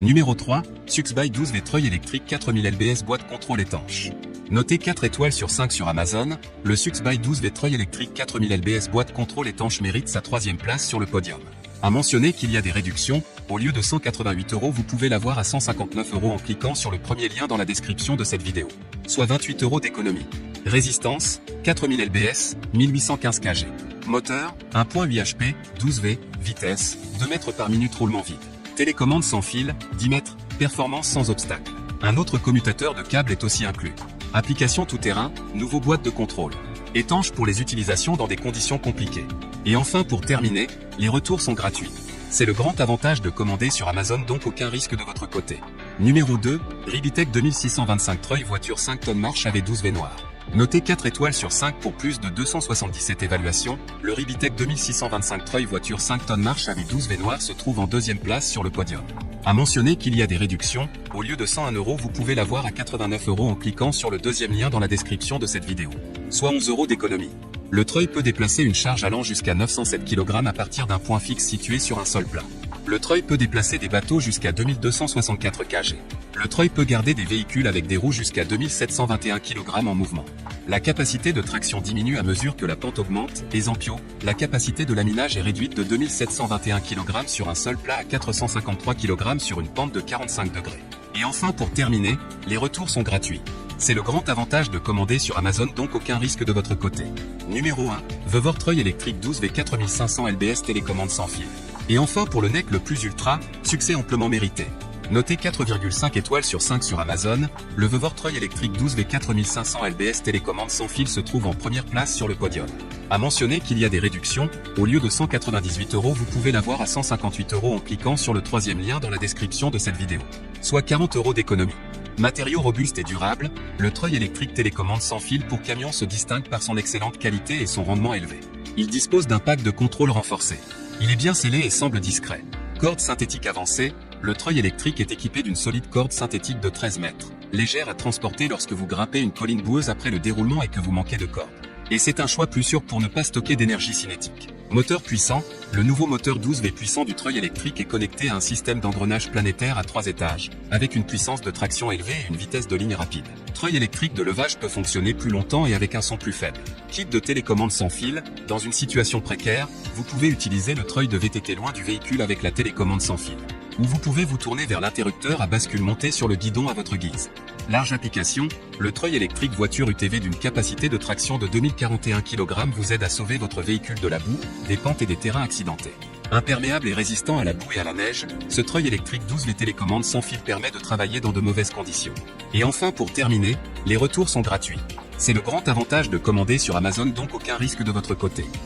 Numéro 3, Suxby 12V treuil électrique 4000 lbs boîte contrôle étanche. Noté 4 étoiles sur 5 sur Amazon, le Suxby 12V treuil électrique 4000 lbs boîte contrôle étanche mérite sa 3e place sur le podium. À mentionner qu'il y a des réductions, au lieu de 188 €, vous pouvez l'avoir à 159 € en cliquant sur le premier lien dans la description de cette vidéo. Soit 28 € d'économie. Résistance, 4000 lbs, 1815 kg. Moteur, 1.8 HP, 12V, vitesse, 2 mètres par minute roulement vide. Télécommande sans fil, 10 mètres, performance sans obstacle. Un autre commutateur de câble est aussi inclus. Application tout-terrain, nouveau boîte de contrôle. Étanche pour les utilisations dans des conditions compliquées. Et enfin pour terminer, les retours sont gratuits. C'est le grand avantage de commander sur Amazon, donc aucun risque de votre côté. Numéro 2, Ribitech 2625 treuil voiture 5 tonnes marche avec 12V noir. Noté 4 étoiles sur 5 pour plus de 277 évaluations, le Ribitech 2625 treuil voiture 5 tonnes marche avec 12V noir se trouve en 2e place sur le podium. À mentionner qu'il y a des réductions, au lieu de 101 €, vous pouvez l'avoir à 89 € en cliquant sur le 2e lien dans la description de cette vidéo. Soit 11 € d'économie. Le treuil peut déplacer une charge allant jusqu'à 907 kg à partir d'un point fixe situé sur un sol plat. Le treuil peut déplacer des bateaux jusqu'à 2264 kg. Le treuil peut garder des véhicules avec des roues jusqu'à 2721 kg en mouvement. La capacité de traction diminue à mesure que la pente augmente, et Zampio, la capacité de laminage est réduite de 2721 kg sur un sol plat à 453 kg sur une pente de 45 degrés. Et enfin pour terminer, les retours sont gratuits. C'est le grand avantage de commander sur Amazon, donc aucun risque de votre côté. Numéro 1, Vevor treuil électrique 12V 4500 lbs télécommande sans fil. Et enfin pour le NEC le plus ultra, succès amplement mérité. Noté 4,5 étoiles sur 5 sur Amazon, le Vevor treuil électrique 12V 4500 lbs télécommande sans fil se trouve en première place sur le podium. À mentionner qu'il y a des réductions, au lieu de 198 €, vous pouvez l'avoir à 158 € en cliquant sur le 3e lien dans la description de cette vidéo. Soit 40 € d'économie. Matériaux robustes et durables, le treuil électrique télécommande sans fil pour camion se distingue par son excellente qualité et son rendement élevé. Il dispose d'un pack de contrôle renforcé. Il est bien scellé et semble discret. Corde synthétique avancée, le treuil électrique est équipé d'une solide corde synthétique de 13 mètres, légère à transporter lorsque vous grimpez une colline boueuse après le déroulement et que vous manquez de corde. Et c'est un choix plus sûr pour ne pas stocker d'énergie cinétique. Moteur puissant, le nouveau moteur 12V puissant du treuil électrique est connecté à un système d'engrenage planétaire à 3 étages, avec une puissance de traction élevée et une vitesse de ligne rapide. Treuil électrique de levage peut fonctionner plus longtemps et avec un son plus faible. Kit de télécommande sans fil, dans une situation précaire, vous pouvez utiliser le treuil de VTT loin du véhicule avec la télécommande sans fil. Ou vous pouvez vous tourner vers l'interrupteur à bascule monté sur le guidon à votre guise. Large application, le treuil électrique voiture UTV d'une capacité de traction de 2041 kg vous aide à sauver votre véhicule de la boue, des pentes et des terrains accidentés. Imperméable et résistant à la boue et à la neige, ce treuil électrique 12V télécommande sans fil permet de travailler dans de mauvaises conditions. Et enfin pour terminer, les retours sont gratuits. C'est le grand avantage de commander sur Amazon, donc aucun risque de votre côté.